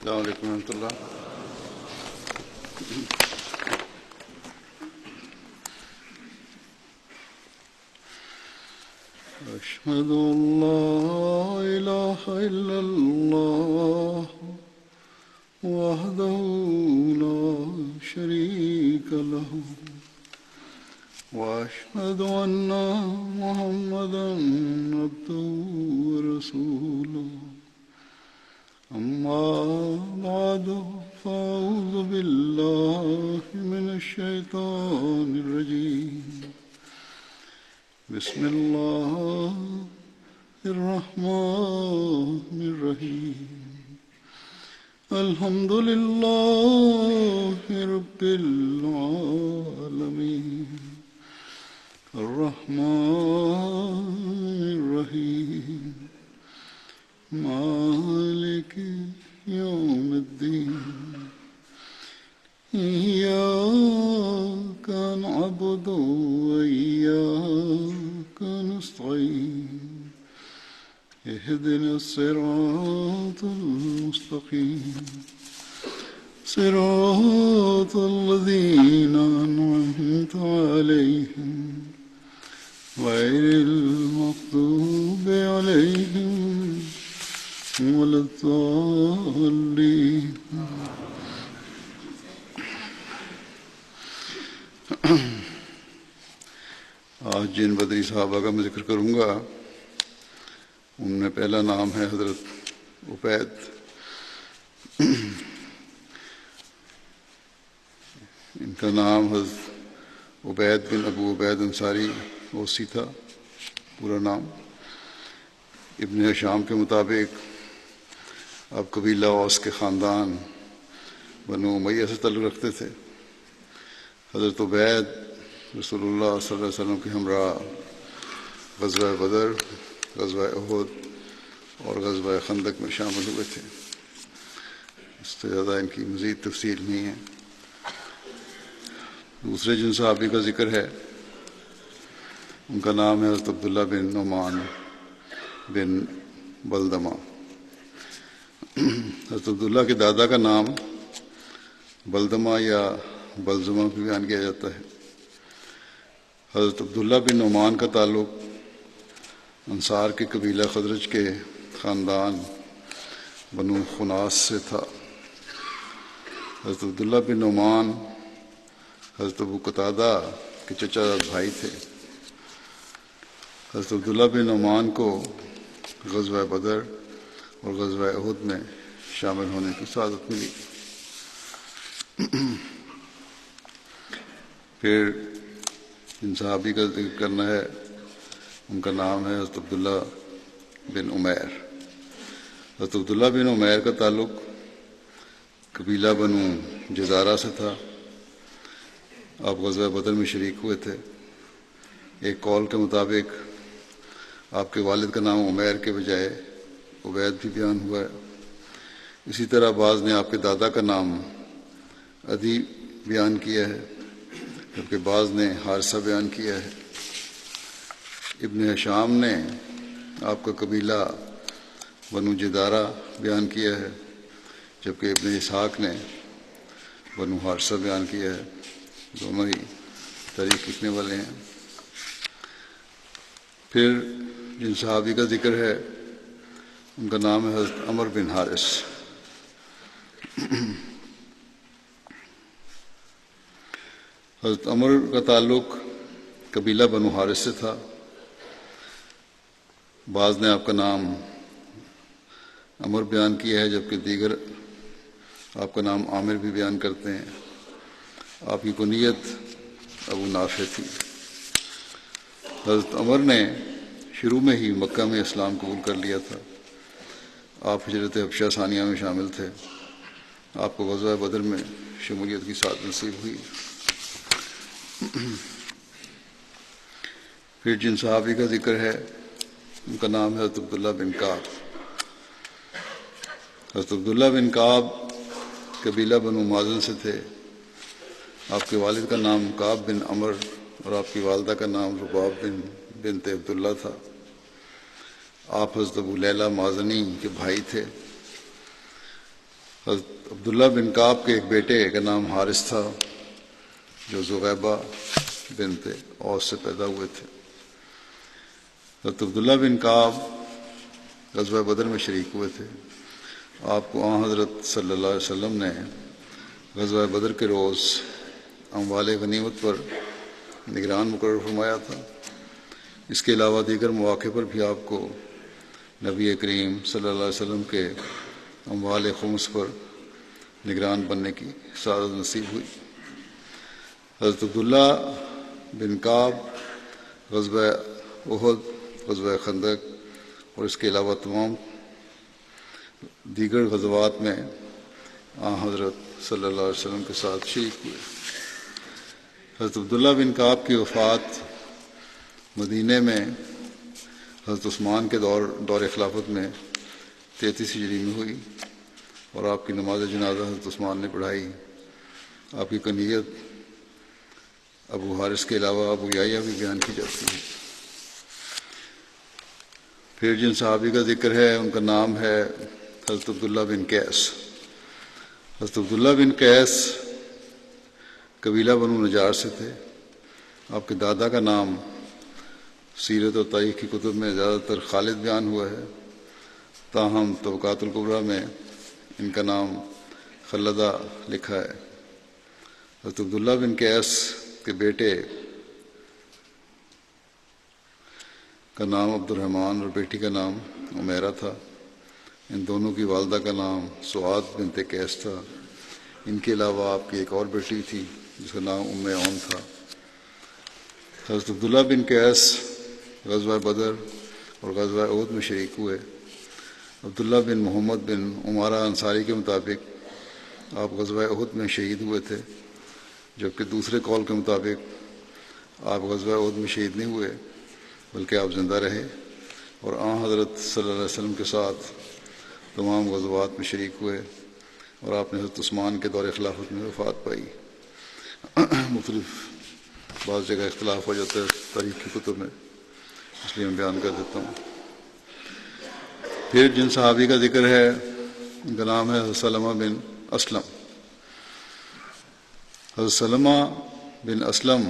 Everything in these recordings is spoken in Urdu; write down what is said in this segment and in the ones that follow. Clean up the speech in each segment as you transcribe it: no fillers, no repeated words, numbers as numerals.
السلام علیکم ورحمۃ اللہ. أشهد أن لا إله إلا الله وحده لا شريك له وأشهد أن محمدا عبده ورسوله. أما بعد فأعوذ بالله من الشيطان الرجيم. بسم الله الرحمن الرحيم. الحمد لله رب العالمين الرحمن الرحيم مالك يوم الدين. إياك نعبد وإياك نستعين. اهدنا الصراط المستقيم صراط الذين أنعمت عليهم غير المغضوب عليهم ولا الضالين. آج جن بدری صحابہ کا میں ذکر کروں گا ان میں پہلا نام ہے حضرت عبید. ان کا نام حضرت عبید بن ابو عبید انصاری اوسی تھا پورا نام. ابن ہشام کے مطابق آپ قبیلہ اوس کے خاندان بنو امیہ سے تعلق رکھتے تھے. حضرت عبید رسول اللہ صلی اللہ علیہ وسلم کے ہمراہ غزوہ بدر، غزوہ احد اور غزوہ خندق میں شامل ہوئے تھے. اس سے زیادہ ان کی مزید تفصیل نہیں ہے. دوسرے جن صحابی کا ذکر ہے ان کا نام ہے حضرت عبداللہ بن نعمان بن بلدمہ. حضرت عبداللہ کے دادا کا نام بلدمہ یا بلزمہ بھی بیان کیا جاتا ہے. حضرت عبداللہ بن نعمان کا تعلق انصار کے قبیلہ خزرج کے خاندان بنو خناس سے تھا. حضرت عبداللہ بن نعمان حضرت ابو قتادہ کے چچا بھائی تھے. حضرت عبداللہ بن نعمان کو غزوہ بدر اور غزوہ احد میں شامل ہونے کی سعادت ملی. پھر جن صحابی کا ذکر کرنا ہے ان کا نام ہے حضرت عبداللہ بن عمیر. حضرت عبداللہ بن عمیر کا تعلق قبیلہ بنو جزارہ سے تھا. آپ غزوہ بدر میں شریک ہوئے تھے. ایک قول کے مطابق آپ کے والد کا نام عمیر کے بجائے عبید بھی بیان ہوا ہے. اسی طرح بعض نے آپ کے دادا کا نام عدی بیان کیا ہے جبکہ بعض نے حارثہ بیان کیا ہے. ابن ہشام نے آپ کا قبیلہ بنو جدارہ بیان کیا ہے جبکہ ابن اسحاق نے بنو حارثہ بیان کیا ہے. دونوں ہی تاریخ لکھنے والے ہیں. پھر جن صحابی کا ذکر ہے ان کا نام ہے حضرت عمر بن حارث. حضرت عمر کا تعلق قبیلہ بنو حارث سے تھا. بعض نے آپ کا نام عمر بیان کیا ہے جبکہ دیگر آپ کا نام عامر بھی بیان کرتے ہیں. آپ کی کنیت ابو نافع تھی. حضرت عمر نے شروع میں ہی مکہ میں اسلام قبول کر لیا تھا. آپ ہجرت حبشہ ثانیہ میں شامل تھے. آپ کو غزوہ بدر میں شمولیت کی سعادت نصیب ہوئی. پھر جن صحابی کا ذکر ہے ان کا نام ہے حضرت عبداللہ بن کعب. حضرت عبداللہ بن کعب قبیلہ بنو مازن سے تھے. آپ کے والد کا نام کعب بن عمر اور آپ کی والدہ کا نام رباب بنت عبداللہ تھا. آپ حضرت ابو لیلہ مازنی کے بھائی تھے. حضرت عبداللہ بن کعب کے ایک بیٹے کا نام حارث تھا جو زغیبہ بنت اوس سے پیدا ہوئے تھے۔ حضرت عبداللہ بن کعب غزوہ بدر میں شریک ہوئے تھے۔ آپ کو حضرت صلی اللہ علیہ وسلم نے غزوہ بدر کے روز اموال غنیمت پر نگران مقرر فرمایا تھا۔ اس کے علاوہ دیگر مواقع پر بھی آپ کو نبی کریم صلی اللہ علیہ وسلم کے اموال خمس پر نگران بننے کی سعادت نصیب ہوئی۔ حضرت عبداللہ بن کعب غزوہ احد، غزوہ خندق اور اس کے علاوہ تمام دیگر غزوات میں حضرت صلی اللہ علیہ وسلم کے ساتھ شریک ہوئے۔ حضرت عبداللہ بن کعب کی وفات مدینہ میں حضرت عثمان کے دور خلافت میں 33 ہجری میں ہوئی اور آپ کی نماز جنازہ حضرت عثمان نے پڑھائی۔ آپ کی کنیت ابو حارث کے علاوہ ابو یحییٰ بھی بیان کی جاتی ہے۔ پھر جن صحابی کا ذکر ہے ان کا نام ہے حضرت عبداللہ بن قیس۔ حضرت عبداللہ بن قیس قبیلہ بنو نجار سے تھے۔ آپ کے دادا کا نام سیرت اور تاریخ کی کتب میں زیادہ تر خالد بیان ہوا ہے، تاہم طبقات الکبریٰ میں ان کا نام خلدہ لکھا ہے۔ حضرت عبداللہ بن قیس کے بیٹے کا نام عبد الرحمن اور بیٹی کا نام عمیرہ تھا۔ ان دونوں کی والدہ کا نام سعاد بنت قیس تھا۔ ان کے علاوہ آپ کی ایک اور بیٹی تھی جس کا نام ام عون تھا۔ حضرت عبداللہ بن قیس غزوہ بدر اور غزوہ احد میں شریک ہوئے۔ عبداللہ بن محمد بن عمارہ انصاری کے مطابق آپ غزوہ احد میں شہید ہوئے تھے، جبکہ دوسرے قول کے مطابق آپ غزوہ احد میں شہید نہیں ہوئے بلکہ آپ زندہ رہے اور حضرت صلی اللہ علیہ وسلم کے ساتھ تمام غزوات میں شریک ہوئے اور آپ نے حضرت عثمان کے دور خلافت میں وفات پائی۔ مختلف بعض جگہ اختلاف ہو جاتا ہے تاریخ کی کتب میں، اس لیے میں بیان کر دیتا ہوں۔ پھر جن صحابی کا ذکر ہے ان کا نام ہے حضرت سلمہ بن اسلم۔ حضرت سلمہ بن اسلم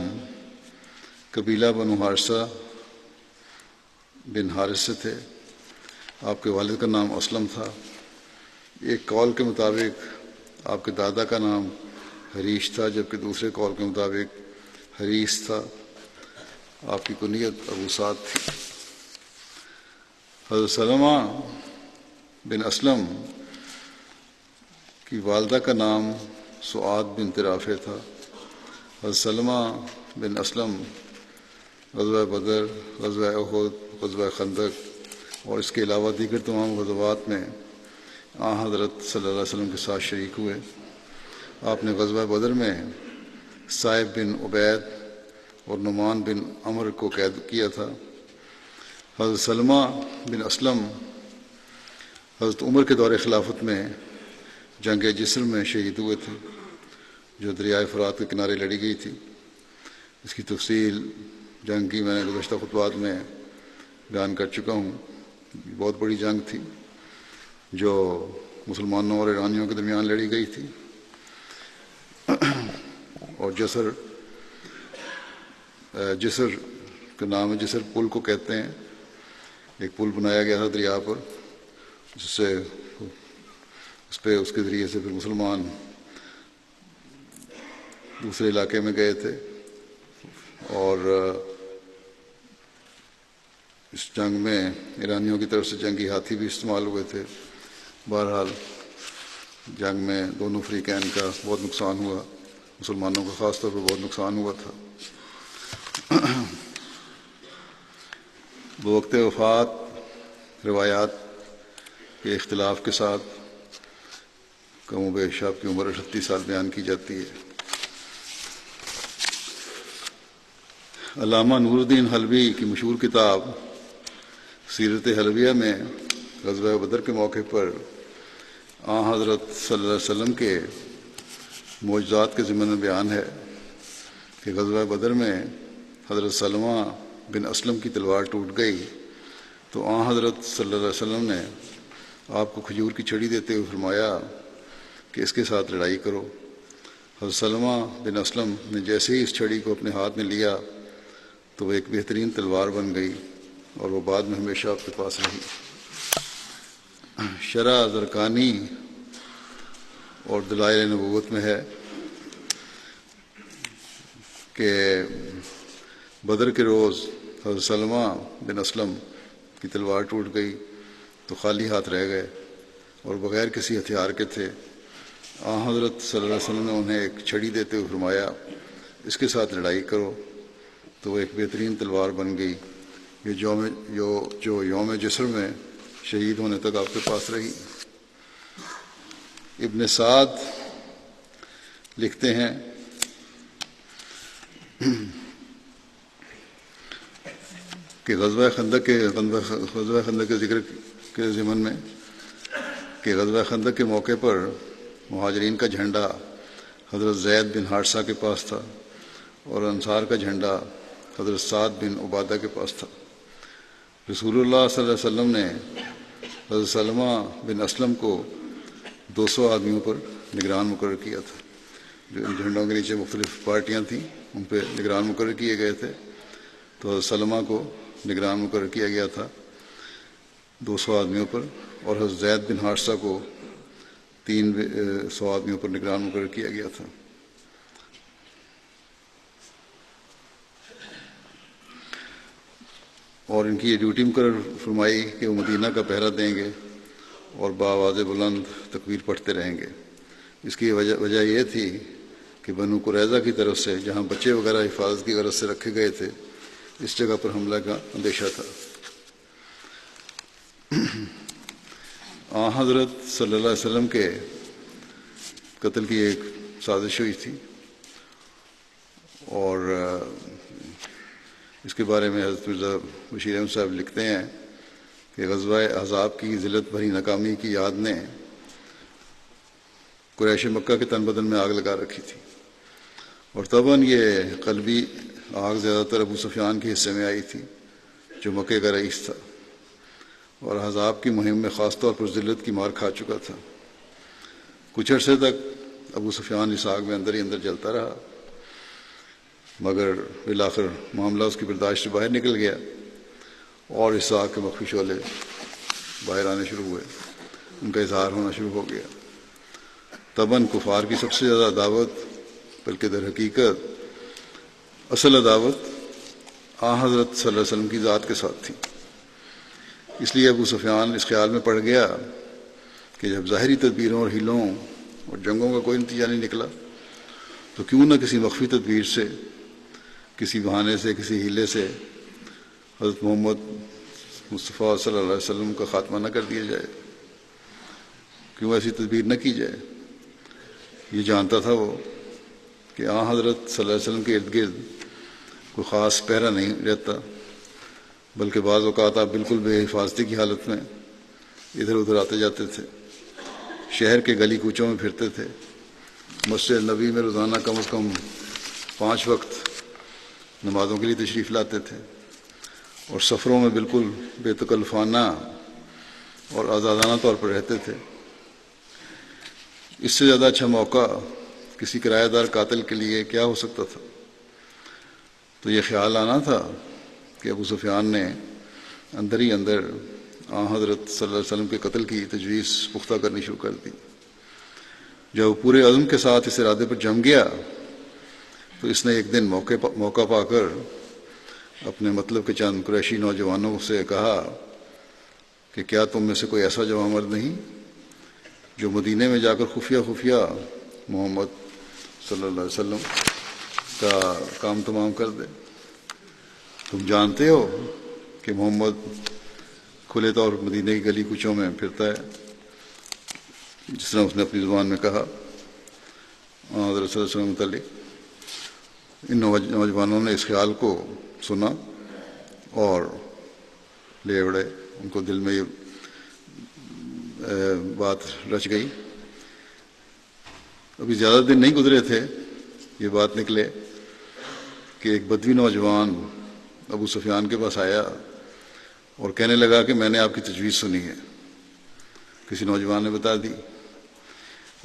قبیلہ بنو حارثہ بن حارث سے تھے۔ آپ کے والد کا نام اسلم تھا۔ ایک قول کے مطابق آپ کے دادا کا نام حریش تھا، جبکہ دوسرے قول کے مطابق حریث تھا۔ آپ کی کنیت ابو سعد تھی۔ حضرت سلمہ بن اسلم کی والدہ کا نام سعاد بنت رافع تھا۔ حضرت سلمہ بن اسلم غزوہ بدر، غزوہ احد، غزوہ خندق اور اس کے علاوہ دیگر تمام غزوات میں حضرت صلی اللہ علیہ وسلم کے ساتھ شریک ہوئے۔ آپ نے غزوہ بدر میں صائب بن عبید اور نعمان بن عمر کو قید کیا تھا۔ حضرت سلمہ بن اسلم حضرت عمر کے دور خلافت میں جنگ جسر میں شہید ہوئے تھے، جو دریائے فرات کے کنارے لڑی گئی تھی۔ اس کی تفصیل جنگ کی میں نے گزشتہ خطبات میں بیان کر چکا ہوں۔ بہت بڑی جنگ تھی جو مسلمانوں اور ایرانیوں کے درمیان لڑی گئی تھی، اور جسر کا نام ہے، جسر پل کو کہتے ہیں۔ ایک پل بنایا گیا تھا دریا پر، جس سے اس کے ذریعے سے پھر مسلمان دوسرے علاقے میں گئے تھے، اور اس جنگ میں ایرانیوں کی طرف سے جنگی ہاتھی بھی استعمال ہوئے تھے۔ بہرحال جنگ میں دونوں فریقین کا بہت نقصان ہوا، مسلمانوں کا خاص طور پر بہت نقصان ہوا تھا۔ بوقت وفات روایات کے اختلاف کے ساتھ کم و بیش آپ کی عمر 38 سال بیان کی جاتی ہے۔ علامہ نور الدین حلوی کی مشہور کتاب سیرت حلویہ میں غزوہ بدر کے موقع پر حضرت صلی اللہ علیہ وسلم کے معجزات کے ضمن میں بیان ہے کہ غزوہ بدر میں حضرت سلمہ بن اسلم کی تلوار ٹوٹ گئی تو حضرت صلی اللہ علیہ وسلم نے آپ کو کھجور کی چھڑی دیتے ہوئے فرمایا کہ اس کے ساتھ لڑائی کرو۔ حضرت سلمہ بن اسلم نے جیسے ہی اس چھڑی کو اپنے ہاتھ میں لیا تو وہ ایک بہترین تلوار بن گئی اور وہ بعد میں ہمیشہ آپ کے پاس رہی۔ شرح زرقانی اور دلائل نبوت میں ہے کہ بدر کے روز حضرت سلمہ بن اسلم کی تلوار ٹوٹ گئی تو خالی ہاتھ رہ گئے اور بغیر کسی ہتھیار کے تھے۔ حضرت صلی اللہ علیہ وسلم نے انہیں ایک چھڑی دیتے ہوئے فرمایا اس کے ساتھ لڑائی کرو، تو وہ ایک بہترین تلوار بن گئی جو یوم جسر میں شہید ہونے تک آپ کے پاس رہی۔ ابن سعد لکھتے ہیں کہ غزوہ خندق کے ذکر کے ضمن میں کہ غزوہ خندق کے موقع پر مہاجرین کا جھنڈا حضرت زید بن حارثہ کے پاس تھا اور انصار کا جھنڈا حضرت سعد بن عبادہ کے پاس تھا۔ رسول اللہ صلی اللہ علیہ وسلم نے حضرت سلمہ بن اسلم کو 200 آدمیوں پر نگران مقرر کیا تھا۔ جو ان جھنڈوں کے نیچے مختلف پارٹیاں تھیں ان پہ نگران مقرر کیے گئے تھے، تو حضرت سلمہ کو نگران مقرر کیا گیا تھا 200 آدمیوں پر، اور حضرت زید بن حارثہ کو 300 آدمیوں پر نگران مقرر کیا گیا تھا۔ اور ان کی یہ ڈیوٹی مقرر فرمائی کہ وہ مدینہ کا پہرا دیں گے اور بآواز بلند تکبیر پڑھتے رہیں گے۔ اس کی وجہ یہ تھی کہ بنو قریظہ کی طرف سے جہاں بچے وغیرہ حفاظت کی غرض سے رکھے گئے تھے، اس جگہ پر حملہ کا اندیشہ تھا۔ حضرت صلی اللہ علیہ وسلم کے قتل کی ایک سازش ہوئی تھی، اور اس کے بارے میں حضرت مرزا بشیر احمد صاحب لکھتے ہیں کہ غزوہ احزاب کی ذلت بھری ناکامی کی یاد نے قریش مکہ کے تن بدن میں آگ لگا رکھی تھی، اور طبعاً یہ قلبی آگ زیادہ تر ابو سفیان کے حصے میں آئی تھی جو مکے کا رئیس تھا اور احزاب کی مہم میں خاص طور پر ذلت کی مار کھا چکا تھا۔ کچھ عرصے تک ابو سفیان اس آگ میں اندر ہی اندر جلتا رہا، مگر بالآخر معاملہ اس کی برداشت سے باہر نکل گیا اور اس آگ کے مخفی شعلے باہر آنے شروع ہوئے، ان کا اظہار ہونا شروع ہو گیا۔ طبعاً کفار کی سب سے زیادہ عداوت، بلکہ در حقیقت اصل عداوت حضرت صلی اللہ علیہ وسلم کی ذات کے ساتھ تھی۔ اس لیے ابو سفیان اس خیال میں پڑ گیا کہ جب ظاہری تدبیروں اور ہیلوں اور جنگوں کا کوئی نتیجہ نہیں نکلا تو کیوں نہ کسی مخفی تدبیر سے، کسی بہانے سے، کسی ہیلے سے حضرت محمد مصطفیٰ صلی اللہ علیہ وسلم کا خاتمہ نہ کر دیا جائے، کیوں ایسی تدبیر نہ کی جائے۔ یہ جانتا تھا وہ کہ حضرت صلی اللہ علیہ وسلم کے ارد گرد کوئی خاص پہرا نہیں رہتا، بلکہ بعض اوقات آپ بالکل بے حفاظتی کی حالت میں ادھر ادھر آتے جاتے تھے، شہر کے گلی کوچوں میں پھرتے تھے، مسجد نبی میں روزانہ کم از کم 5 وقت نمازوں کے لیے تشریف لاتے تھے، اور سفروں میں بالکل بے تکلفانہ اور آزادانہ طور پر رہتے تھے۔ اس سے زیادہ اچھا موقع کسی کرایہ دار قاتل کے لیے کیا ہو سکتا تھا؟ تو یہ خیال آنا تھا کہ ابو سفیان نے اندر ہی اندر حضرت صلی اللہ علیہ وسلم کے قتل کی تجویز پختہ کرنی شروع کر دی۔ جب وہ پورے عزم کے ساتھ اس ارادے پر جم گیا تو اس نے ایک دن موقع پا کر اپنے مطلب کے چند قریشی نوجوانوں سے کہا کہ کیا تم میں سے کوئی ایسا جوان مرد نہیں جو مدینے میں جا کر خفیہ محمد صلی اللہ علیہ وسلم کا کام تمام کر دے؟ تم جانتے ہو کہ محمد کھلے طور پر مدینے کی گلی کوچوں میں پھرتا ہے، جس طرح اس نے اپنی زبان میں کہا حضرت صلی اللہ علیہ وسلم متعلق۔ ان نوجوانوں نے اس خیال کو سنا اور لے اڑے، ان کو دل میں یہ بات رچ گئی۔ ابھی زیادہ دن نہیں گزرے تھے، یہ بات نکلے کہ ایک بدوی نوجوان ابو سفیان کے پاس آیا اور کہنے لگا کہ میں نے آپ کی تجویز سنی ہے، کسی نوجوان نے بتا دی،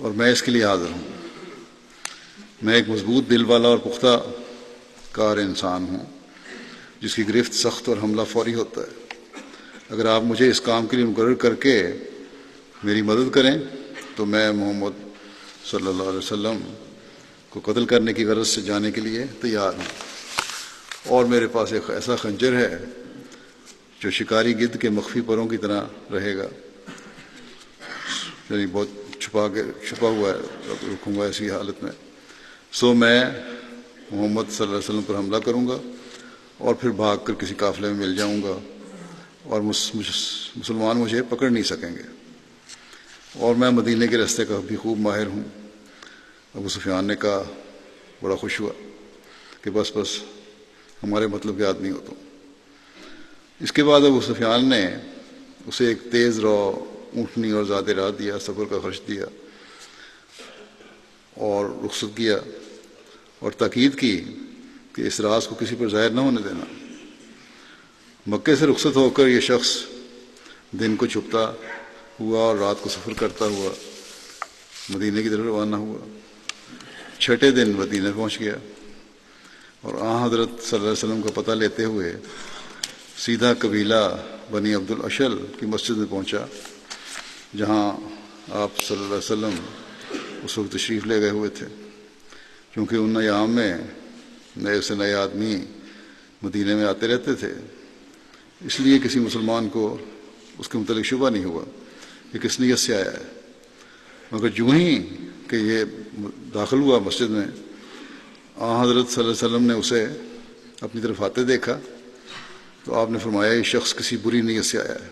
اور میں اس کے لیے حاضر ہوں۔ میں ایک مضبوط دل والا اور پختہ کار انسان ہوں جس کی گرفت سخت اور حملہ فوری ہوتا ہے۔ اگر آپ مجھے اس کام کے لیے مقرر کر کے میری مدد کریں تو میں محمد صلی اللہ علیہ وسلم کو قتل کرنے کی غرض سے جانے کے لیے تیار ہوں، اور میرے پاس ایک ایسا خنجر ہے جو شکاری گدھ کے مخفی پروں کی طرح رہے گا، یعنی بہت چھپا ہوا ہے، رکھوں گا ایسی حالت میں۔ سو میں محمد صلی اللہ علیہ وسلم پر حملہ کروں گا اور پھر بھاگ کر کسی قافلے میں مل جاؤں گا اور مسلمان مجھے پکڑ نہیں سکیں گے، اور میں مدینے کے راستے کا بھی خوب ماہر ہوں۔ ابو سفیان نے کہا، بڑا خوش ہوا کہ بس ہمارے مطلب کے آدمی ہو تم۔ اس کے بعد ابو سفیان نے اسے ایک تیز رو اونٹنی اور زیادہ راہ دیا، سفر کا خرچ دیا اور رخصت کیا، اور تاکید کی کہ اس راز کو کسی پر ظاہر نہ ہونے دینا۔ مکے سے رخصت ہو کر یہ شخص دن کو چھپتا ہوا اور رات کو سفر کرتا ہوا مدینے کی طرف روانہ ہوا۔ چھٹے دن مدینہ پہنچ گیا اور حضرت صلی اللہ علیہ وسلم کا پتہ لیتے ہوئے سیدھا قبیلہ بنی عبد الاشل کی مسجد میں پہنچا، جہاں آپ صلی اللہ علیہ وسلم اس وقت تشریف لے گئے ہوئے تھے۔ کیونکہ ان ایام میں نئے سے نئے آدمی مدینے میں آتے رہتے تھے، اس لیے کسی مسلمان کو اس کے متعلق شبہ نہیں ہوا کہ کس نیت سے آیا ہے، مگر جو ہی کہ یہ داخل ہوا مسجد میں، حضرت صلی اللہ علیہ وسلم نے اسے اپنی طرف آتے دیکھا تو آپ نے فرمایا یہ شخص کسی بری نیت سے آیا ہے۔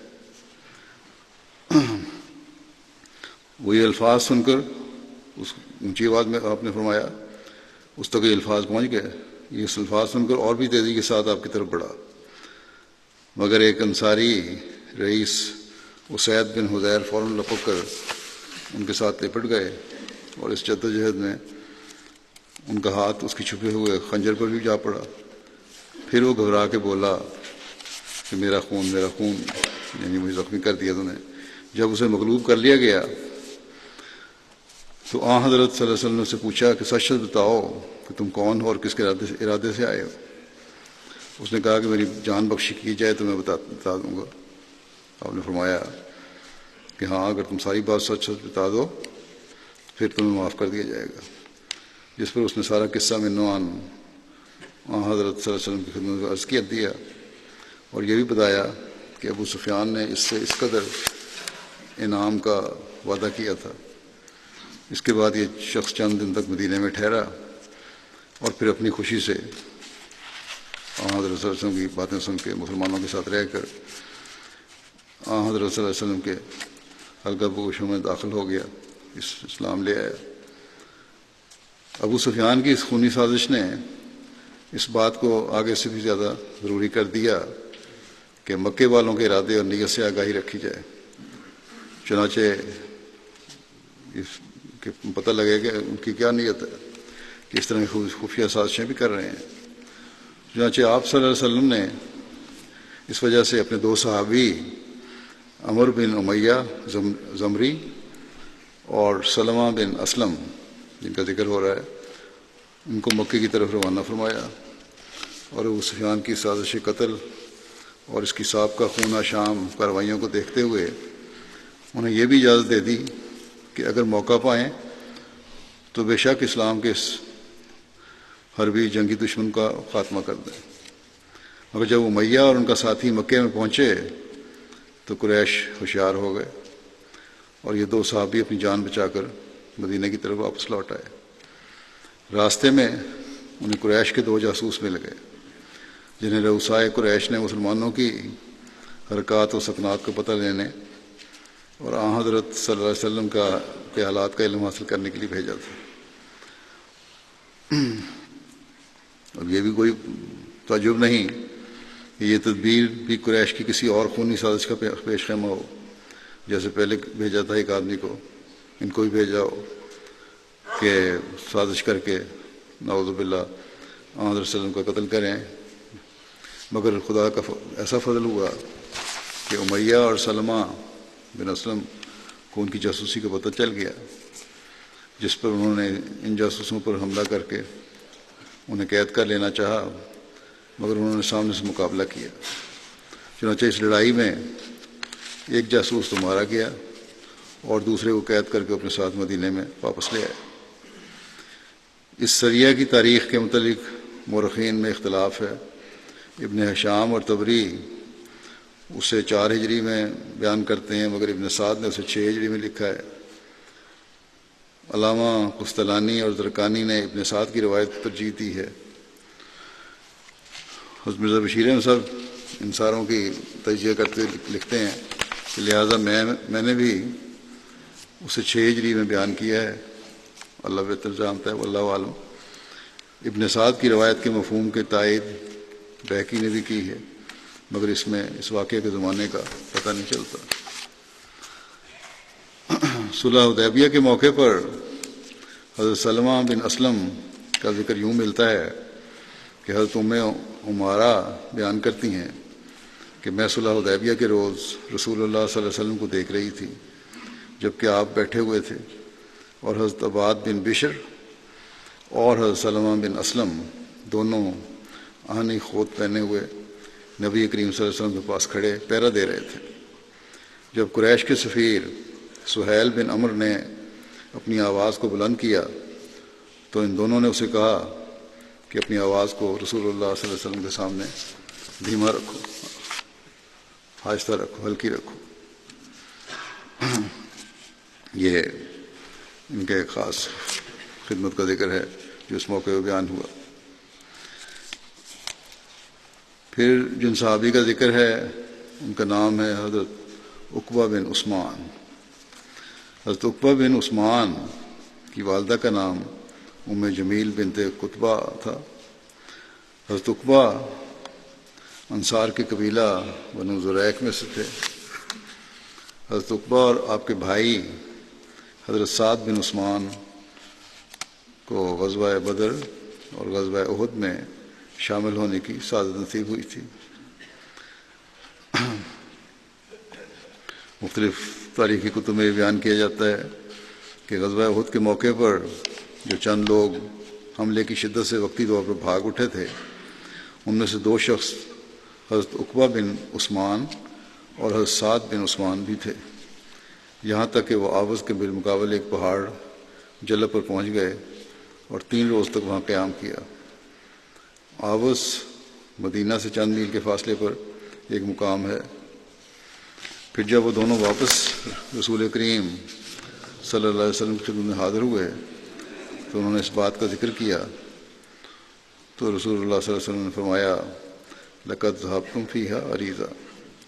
وہ یہ الفاظ سن کر، اس اونچی آواز میں آپ نے فرمایا، اس تک یہ الفاظ پہنچ گئے، یہ الفاظ سن کر اور بھی تیزی کے ساتھ آپ کی طرف بڑھا، مگر ایک انصاری رئیس اسید بن حضیر فوراً لپک کر ان کے ساتھ لپٹ گئے، اور اس جدوجہد میں ان کا ہاتھ اس کے چھپے ہوئے خنجر پر بھی جا پڑا۔ پھر وہ گھبرا کے بولا کہ میرا خون، یعنی مجھے زخمی کر دیا تو نے۔ جب اسے مغلوب کر لیا گیا تو حضرت صلی اللہ علیہ وسلم سے پوچھا کہ سچ بتاؤ کہ تم کون ہو اور کس کے ارادے سے آئے ہو۔ اس نے کہا کہ میری جان بخشی کی جائے تو میں بتا دوں گا۔ آپ نے فرمایا کہ ہاں، اگر تم ساری بات سچ بتا دو پھر تمہیں معاف کر دیا جائے گا۔ جس پر اس نے سارا قصہ منوان حضرت صلی اللہ علیہ وسلم کی خدمت میں عرض کر دیا، اور یہ بھی بتایا کہ ابو سفیان نے اس سے اس قدر انعام کا وعدہ کیا تھا۔ اس کے بعد یہ شخص چند دن تک مدینے میں ٹھہرا اور پھر اپنی خوشی سے حضرت صلی اللہ علیہ وسلم کی باتیں سن کے مسلمانوں کے ساتھ رہ کر حضرت صلی اللہ علیہ وسلم کے حلقہ پوشوں میں داخل ہو گیا، اسلام لے آیا۔ ابو سفیان کی اس خونی سازش نے اس بات کو آگے سے بھی زیادہ ضروری کر دیا کہ مکے والوں کے ارادے اور نیت سے آگاہی رکھی جائے، چنانچہ کہ پتہ لگے کہ ان کی کیا نیت ہے، کہ اس طرح کی خفیہ سازشیں بھی کر رہے ہیں۔ چنانچہ آپ صلی اللہ علیہ وسلم نے اس وجہ سے اپنے دو صحابی عمر بن امیہ زمری اور سلمہ بن اسلم، جن کا ذکر ہو رہا ہے، ان کو مکے کی طرف روانہ فرمایا، اور ابو سفیان کی سازش قتل اور اس کی سابقہ خونہ شام کارروائیوں کو دیکھتے ہوئے انہیں یہ بھی اجازت دے دی کہ اگر موقع پائیں تو بے شک اسلام کے اس حربی جنگی دشمن کا خاتمہ کر دیں۔ مگر جب امیہ اور ان کا ساتھی مکے میں پہنچے تو قریش ہوشیار ہو گئے، اور یہ دو صحابی اپنی جان بچا کر مدینہ کی طرف واپس لوٹ آئے۔ راستے میں انہیں قریش کے دو جاسوس مل گئے، جنہیں رؤسائے قریش نے مسلمانوں کی حرکات و سکنات کو پتہ لینے اور حضرت صلی اللہ علیہ وسلم کے حالات کا علم حاصل کرنے کے لیے بھیجا تھا۔ اب یہ بھی کوئی تعجب نہیں کہ یہ تدبیر بھی قریش کی کسی اور خونی سازش کا پیش خیمہ ہو، جیسے پہلے بھیجا تھا ایک آدمی کو، ان کو بھی بھیجا ہو کہ سازش کر کے نعوذ باللہ حضرت صلی اللہ علیہ وسلم کا قتل کریں۔ مگر خدا کا ایسا فضل ہوا کہ امیہ اور سلمہ بن اسلم کو ان کی جاسوسی کا پتہ چل گیا، جس پر انہوں نے ان جاسوسوں پر حملہ کر کے انہیں قید کر لینا چاہا، مگر انہوں نے سامنے سے مقابلہ کیا۔ چنانچہ اس لڑائی میں ایک جاسوس تو مارا گیا اور دوسرے کو قید کر کے اپنے ساتھ مدینے میں واپس لے آئے۔ اس سریہ کی تاریخ کے متعلق مورخین میں اختلاف ہے۔ ابن ہشام اور طبری اسے 4 ہجری میں بیان کرتے ہیں، مگر ابن سعد نے اسے 6 ہجری میں لکھا ہے۔ علامہ قسطلانی اور زرقانی نے ابن سعد کی روایت کو ترجیح دی ہے۔ حضرت مرزا بشیر احمد صاحب ان ساروں کی تجزیہ کرتے لکھتے ہیں کہ لہٰذا میں نے بھی اسے 6 ہجری میں بیان کیا ہے، اللہ بہتر جانتا ہے، واللہ عالم۔ ابن سعد کی روایت کے مفہوم کے تائید بہقی نے بھی کی ہے، مگر اس میں اس واقعے کے زمانے کا پتہ نہیں چلتا۔ صلح حدیبیہ کے موقع پر حضرت سلمہ بن اسلم کا ذکر یوں ملتا ہے کہ حضرت ام عمارہ بیان کرتی ہیں کہ میں صلح حدیبیہ کے روز رسول اللہ صلی اللہ علیہ وسلم کو دیکھ رہی تھی جبکہ آپ بیٹھے ہوئے تھے، اور حضرت عباد بن بشر اور حضرت سلمہ بن اسلم دونوں آہنی خوت پہنے ہوئے نبی کریم صلی اللہ علیہ وسلم کے پاس کھڑے پہرا دے رہے تھے۔ جب قریش کے سفیر سہیل بن عمر نے اپنی آواز کو بلند کیا تو ان دونوں نے اسے کہا کہ اپنی آواز کو رسول اللہ صلی اللہ علیہ وسلم کے سامنے دھیما رکھو، آہستہ رکھو، ہلکی رکھو۔ یہ ان کے ایک خاص خدمت کا ذکر ہے جو اس موقع پہ بیان ہوا۔ پھر جن صحابی کا ذکر ہے ان کا نام ہے حضرت عقبہ بن عثمان۔ حضرت عقبہ بن عثمان کی والدہ کا نام ام جمیل بنت قطبہ تھا۔ حضرت عقبہ انصار کے قبیلہ بنو زریق میں سے تھے۔ حضرت عقبہ اور آپ کے بھائی حضرت سعد بن عثمان کو غزوہ بدر اور غزوہ احد میں شامل ہونے کی سعادت نصیب ہوئی تھی۔ مختلف تاریخی کتب میں بیان کیا جاتا ہے کہ غزوہ احد کے موقع پر جو چند لوگ حملے کی شدت سے وقتی طور پر بھاگ اٹھے تھے، ان میں سے 2 شخص حضرت عقبہ بن عثمان اور حضرت سعد بن عثمان بھی تھے، یہاں تک کہ وہ آوس کے بالمقابل ایک پہاڑ جلب پر پہنچ گئے اور 3 روز تک وہاں قیام کیا۔ آوس مدینہ سے چند میل کے فاصلے پر ایک مقام ہے۔ پھر جب وہ دونوں واپس رسول کریم صلی اللہ علیہ وسلم کے خدمت میں حاضر ہوئے تو انہوں نے اس بات کا ذکر کیا تو رسول اللہ صلی اللہ علیہ وسلم نے فرمایا لقد ذهبتم فیہا عریضا،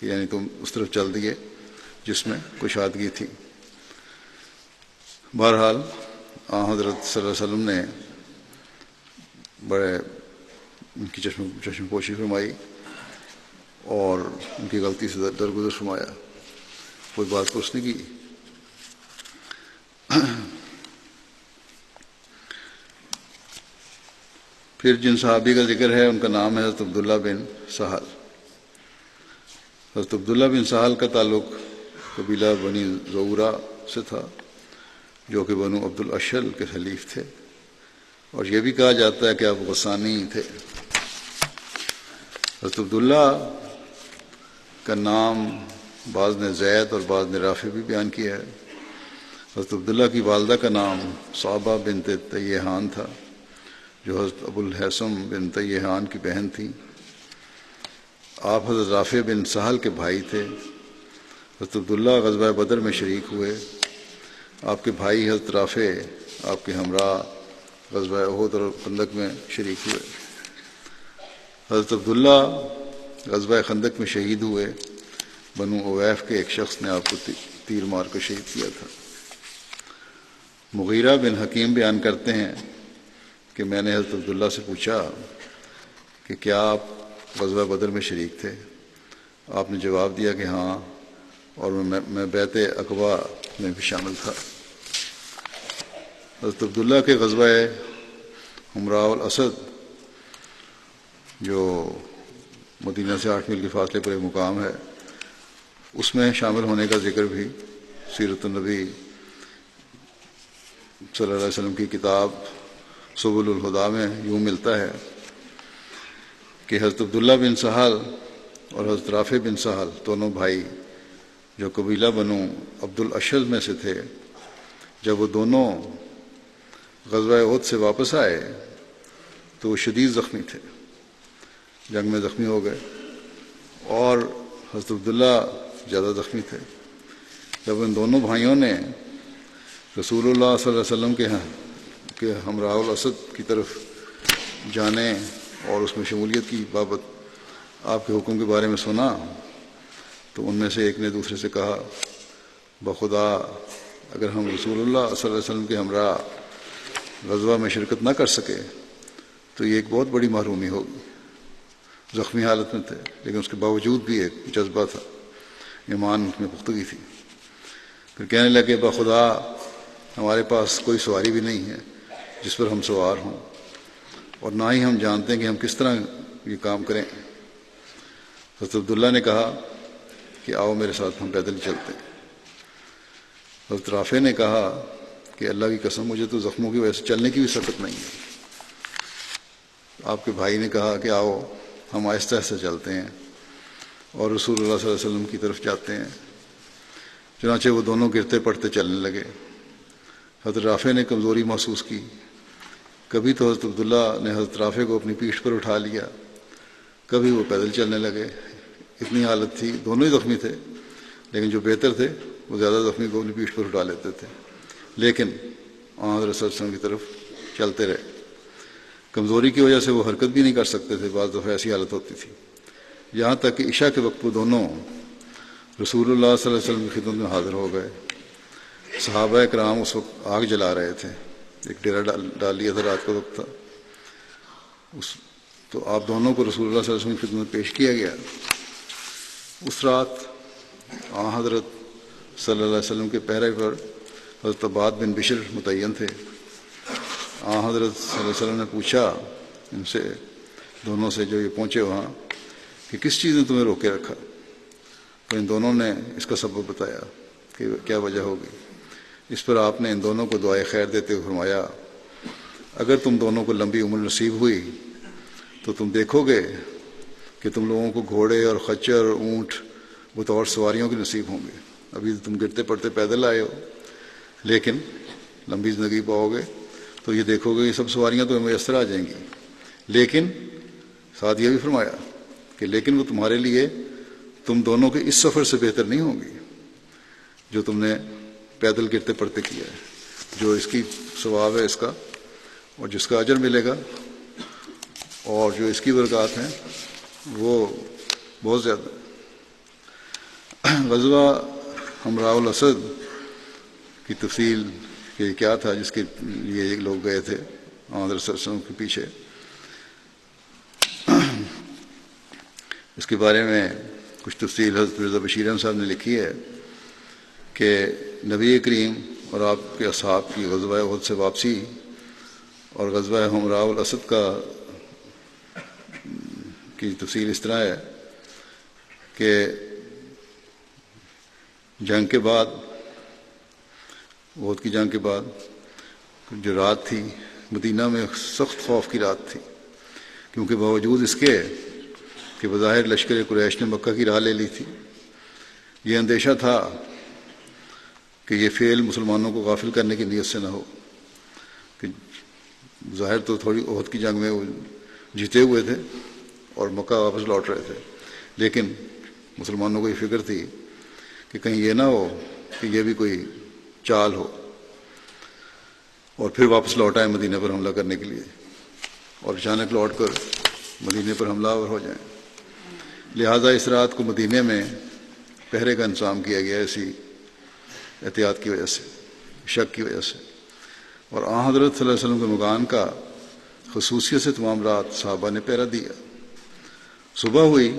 یعنی تم اس طرف چل دیے جس میں کشادگی تھی۔ بہرحال حضرت صلی اللہ علیہ وسلم نے بڑے ان کی چشم پوشی فرمائی اور ان کی غلطی سے درگزر فرمایا، کوئی بات پرس نہیں کی۔ پھر جن صحابی کا ذکر ہے ان کا نام ہے حضرت عبداللہ بن سہل۔ حضرت عبداللہ بن سہل کا تعلق قبیلہ بنی زورہ سے تھا جو کہ بنو عبد الاشل کے حلیف تھے، اور یہ بھی کہا جاتا ہے کہ آپ غسانی تھے۔ حضرت عبداللہ کا نام بعض نے زید اور بعض نے رافع بھی بیان کیا ہے۔ حضرت عبداللہ کی والدہ کا نام صعبہ بنت تیہان تھا جو حضرت ابو الحسن بن تیہان کی بہن تھی۔ آپ حضرت رافع بن سہل کے بھائی تھے۔ حضرت عبداللہ غزوہ بدر میں شریک ہوئے۔ آپ کے بھائی حضرت رافع آپ کے ہمراہ غزوہ احد اور خندق میں شریک ہوئے۔ حضرت عبداللہ غزوہ خندق میں شہید ہوئے۔ بنو اویف کے ایک شخص نے آپ کو تیر مار کر شہید کیا تھا۔ مغیرہ بن حکیم بیان کرتے ہیں کہ میں نے حضرت عبداللہ سے پوچھا کہ کیا آپ غزوہ بدر میں شریک تھے؟ آپ نے جواب دیا کہ ہاں، اور میں بیعت عقبہ میں بھی شامل تھا۔ حضرت عبداللہ کے غزوہ حمراء الاسد جو مدینہ سے 8 میل کے فاصلے پر ایک مقام ہے، اس میں شامل ہونے کا ذکر بھی سیرت النبی صلی اللہ علیہ وسلم کی کتاب سبل الہدا میں یوں ملتا ہے کہ حضرت عبداللہ بن سہل اور حضرت رافع بن سہل دونوں بھائی جو قبیلہ بنو عبد الاشد میں سے تھے، جب وہ دونوں غزوہ احد سے واپس آئے تو وہ شدید زخمی تھے، جنگ میں زخمی ہو گئے، اور حضرت عبداللہ زیادہ زخمی تھے۔ جب ان دونوں بھائیوں نے رسول اللہ صلی اللہ علیہ وسلم کے ہمراہ الاسد کی طرف جانے اور اس میں شمولیت کی بابت آپ کے حکم کے بارے میں سنا تو ان میں سے ایک نے دوسرے سے کہا، بخدا اگر ہم رسول اللہ صلی اللہ علیہ وسلم کے ہمراہ غزوہ میں شرکت نہ کر سکے تو یہ ایک بہت بڑی محرومی ہوگی۔ زخمی حالت میں تھے لیکن اس کے باوجود بھی ایک جذبہ تھا، ایمان میں پختگی تھی۔ پھر کہنے لگے، بخدا ہمارے پاس کوئی سواری بھی نہیں ہے جس پر ہم سوار ہوں، اور نہ ہی ہم جانتے ہیں کہ ہم کس طرح یہ کام کریں۔ حضرت عبداللہ نے کہا کہ آؤ میرے ساتھ ہم پیدل چلتے ہیں۔ حضرت رافع نے کہا کہ اللہ کی قسم مجھے تو زخموں کی وجہ سے چلنے کی بھی سکت نہیں ہے۔ آپ کے بھائی نے کہا کہ آؤ ہم آہستہ آہستہ چلتے ہیں اور رسول اللہ صلی اللہ علیہ وسلم کی طرف جاتے ہیں۔ چنانچہ وہ دونوں گرتے پڑتے چلنے لگے۔ حضرت رافع نے کمزوری محسوس کی، کبھی تو حضرت عبداللہ نے حضرت رافع کو اپنی پیٹھ پر اٹھا لیا، کبھی وہ پیدل چلنے لگے۔ اتنی حالت تھی، دونوں ہی زخمی تھے لیکن جو بہتر تھے وہ زیادہ زخمی کو اپنی پیٹھ پر اٹھا لیتے تھے، لیکن حضرت صلی اللہ علیہ وسلم کی طرف چلتے رہے۔ کمزوری کی وجہ سے وہ حرکت بھی نہیں کر سکتے تھے، بعض دفعہ ایسی حالت ہوتی تھی، یہاں تک کہ عشاء کے وقت وہ دونوں رسول اللہ صلی اللہ علیہ وسلم کی خدمت میں حاضر ہو گئے۔ صحابہ کرام اس وقت آگ جلا رہے تھے، ایک ڈیرا ڈال لیا تھا، رات کا وقت تھا، تو آپ دونوں کو رسول اللہ صلی اللہ علیہ وسلم کی خدمت میں پیش کیا گیا۔ اس رات حضرت صلی اللہ علیہ وسلم کے پہرے پر حضرت عباد بن بشر متعین تھے۔ حضرت صلی اللہ علیہ وسلم نے پوچھا ان سے، دونوں سے جو یہ پہنچے وہاں، کہ کس چیز نے تمہیں روکے رکھا؟ تو ان دونوں نے اس کا سبب بتایا کہ کیا وجہ ہوگی۔ اس پر آپ نے ان دونوں کو دعائے خیر دیتے ہوئے فرمایا، اگر تم دونوں کو لمبی عمر نصیب ہوئی تو تم دیکھو گے کہ تم لوگوں کو گھوڑے اور خچر اور اونٹ بطور سواریوں کے نصیب ہوں گے۔ ابھی تم گرتے پڑتے پیدل آئے ہو، لیکن لمبی زندگی پاؤ گے تو یہ دیکھو گے یہ سب سواریاں تو میسر آ جائیں گی، لیکن ساتھ یہ بھی فرمایا کہ لیکن وہ تمہارے لیے تم دونوں کے اس سفر سے بہتر نہیں ہوں گی جو تم نے پیدل گرتے پڑتے کیا ہے۔ جو اس کی ثواب ہے اس کا، اور جس کا اجر ملے گا، اور جو اس کی برکات ہیں وہ بہت زیادہ۔ غزوہ ہمراہ الاسد کی تفصیل کہ کیا تھا جس کے لیے یہ لوگ گئے تھے حضرت صلی اللہ علیہ وسلم کے پیچھے، اس کے بارے میں کچھ تفصیل حضرت مرزا بشیر احمد صاحب نے لکھی ہے کہ نبی کریم اور آپ کے اصحاب کی غزوہ احد سے واپسی اور غزوہ ہمراہ الاسد کی تفصیل اس طرح ہے کہ جنگ کے بعد، احد کی جنگ کے بعد جو رات تھی مدینہ میں سخت خوف کی رات تھی، کیونکہ باوجود اس کے کہ بظاہر لشکر قریش نے مکہ کی راہ لے لی تھی، یہ اندیشہ تھا کہ یہ فعل مسلمانوں کو غافل کرنے کی نیت سے نہ ہو، کہ ظاہر تو تھوڑی احد کی جنگ میں وہ جیتے ہوئے تھے اور مکہ واپس لوٹ رہے تھے، لیکن مسلمانوں کو یہ فکر تھی کہ کہیں یہ نہ ہو کہ یہ بھی کوئی چال ہو اور پھر واپس لوٹ آئے مدینہ پر حملہ کرنے کے لیے، اور اچانک لوٹ کر مدینہ پر حملہ آور ہو جائیں۔ لہٰذا اس رات کو مدینہ میں پہرے کا انتظام کیا گیا، اسی احتیاط کی وجہ سے، شک کی وجہ سے، اور حضرت صلی اللہ علیہ وسلم کے مکان کا خصوصیت سے تمام رات صحابہ نے پہرا دیا۔ صبح ہوئی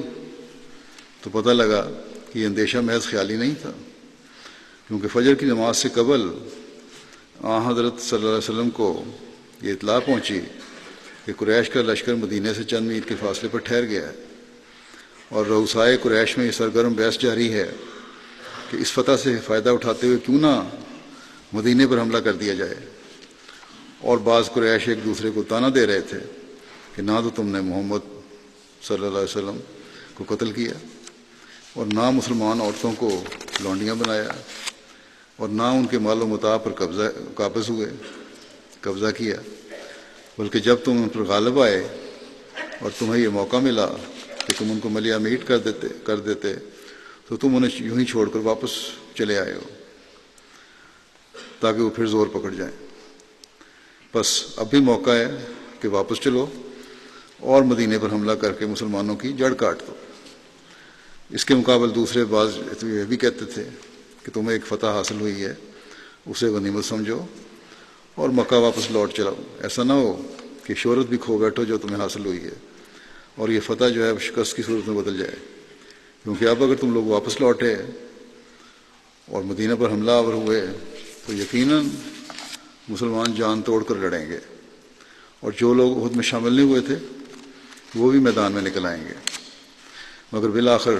تو پتہ لگا کہ یہ اندیشہ محض خیالی نہیں تھا، کیونکہ فجر کی نماز سے قبل حضرت صلی اللہ علیہ وسلم کو یہ اطلاع پہنچی کہ قریش کا لشکر مدینہ سے چند میل کے فاصلے پر ٹھہر گیا ہے، اور رؤسائے قریش میں یہ سرگرم بحث جاری ہے کہ اس فتح سے فائدہ اٹھاتے ہوئے کیوں نہ مدینہ پر حملہ کر دیا جائے اور بعض قریش ایک دوسرے کو تانا دے رہے تھے کہ نہ تو تم نے محمد صلی اللہ علیہ وسلم کو قتل کیا اور نہ مسلمان عورتوں کو لونڈیاں بنایا اور نہ ان کے مال و متاع پر قبضہ کیا، بلکہ جب تم ان پر غالب آئے اور تمہیں یہ موقع ملا کہ تم ان کو ملیا میٹ کر دیتے تو تم انہیں یوں ہی چھوڑ کر واپس چلے آئے ہو تاکہ وہ پھر زور پکڑ جائیں۔ بس اب بھی موقع ہے کہ واپس چلو اور مدینے پر حملہ کر کے مسلمانوں کی جڑ کاٹ دو۔ اس کے مقابل دوسرے بعض یہ بھی کہتے تھے کہ تمہیں ایک فتح حاصل ہوئی ہے، اسے غنیمت سمجھو اور مکہ واپس لوٹ چلاؤ، ایسا نہ ہو کہ شہرت بھی کھو بیٹھو جو تمہیں حاصل ہوئی ہے اور یہ فتح جو ہے شکست کی صورت میں بدل جائے، کیونکہ اب اگر تم لوگ واپس لوٹے اور مدینہ پر حملہ آور ہوئے تو یقیناً مسلمان جان توڑ کر لڑیں گے، اور جو لوگ احد میں شامل نہیں ہوئے تھے وہ بھی میدان میں نکل آئیں گے۔ مگر بالآخر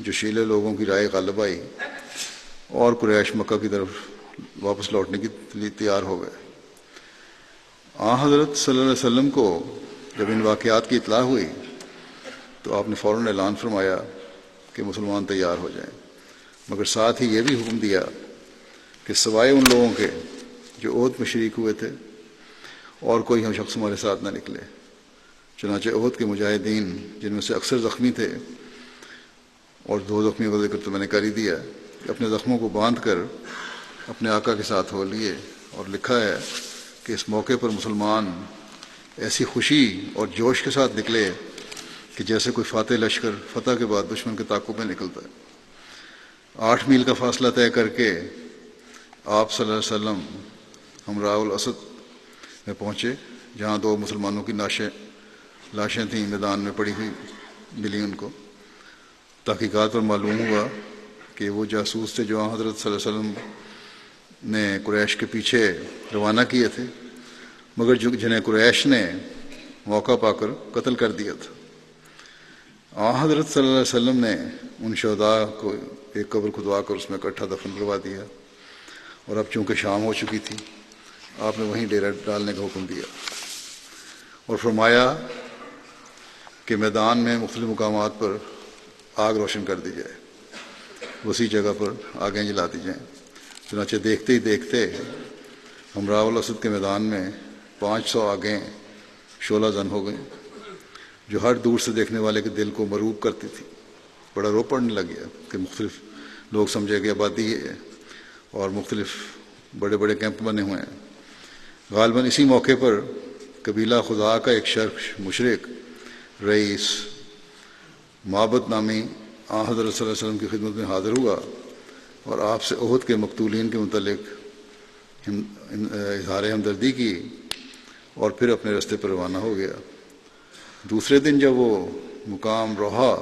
جو شیلے لوگوں کی رائے غالب آئی اور قریش مکہ کی طرف واپس لوٹنے کے لیے تیار ہو گئے۔ حضرت صلی اللہ علیہ وسلم کو جب ان واقعات کی اطلاع ہوئی تو آپ نے فوراً اعلان فرمایا کہ مسلمان تیار ہو جائیں، مگر ساتھ ہی یہ بھی حکم دیا کہ سوائے ان لوگوں کے جو احد میں شریک ہوئے تھے اور کوئی ہم شخص ہمارے ساتھ نہ نکلے۔ چنانچہ احد کے مجاہدین جن میں سے اکثر زخمی تھے، اور 2 زخمیوں کا ذکر تو میں نے کر ہی دیا، اپنے زخموں کو باندھ کر اپنے آقا کے ساتھ ہو لیے، اور لکھا ہے کہ اس موقع پر مسلمان ایسی خوشی اور جوش کے ساتھ نکلے کہ جیسے کوئی فاتح لشکر فتح کے بعد دشمن کے تعاقب میں نکلتا ہے۔ 8 میل کا فاصلہ طے کر کے آپ صلی اللہ علیہ وسلم ہمراہ الاسد میں پہنچے، جہاں 2 مسلمانوں کی لاشیں تھیں میدان میں پڑی ہوئی ملی ان کو۔ تحقیقات پر معلوم ہوا کہ وہ جاسوس تھے جو حضرت صلی اللہ علیہ وسلم نے قریش کے پیچھے روانہ کیے تھے، مگر جنہیں قریش نے موقع پا کر قتل کر دیا تھا۔ حضرت صلی اللہ علیہ وسلم نے ان شہداء کو ایک قبر کھدوا کر اس میں اکٹھا دفن کروا دیا، اور اب چونکہ شام ہو چکی تھی آپ نے وہیں ڈیرا ڈالنے کا حکم دیا اور فرمایا کہ میدان میں مختلف مقامات پر آگ روشن کر دی جائے، وسیع جگہ پر آگیں جلا دی جائیں۔ چنانچہ دیکھتے ہی دیکھتے ہمراہ الاسد کے میدان میں 500 آگیں شعلہ زن ہو گئیں، جو ہر دور سے دیکھنے والے کے دل کو مروب کرتی تھی۔ بڑا رو پڑنے لگ گیا کہ مختلف لوگ سمجھے کہ آبادی ہے اور مختلف بڑے بڑے کیمپ بنے ہوئے ہیں۔ غالباً اسی موقع پر قبیلہ خدا کا ایک شخص مشرک رئیس معبد نامی حضرت صلی اللہ علیہ وسلم کی خدمت میں حاضر ہوا اور آپ سے احد کے مقتولین کے متعلق اظہار ہمدردی کی اور پھر اپنے راستے پر روانہ ہو گیا۔ دوسرے دن جب وہ مقام روحا،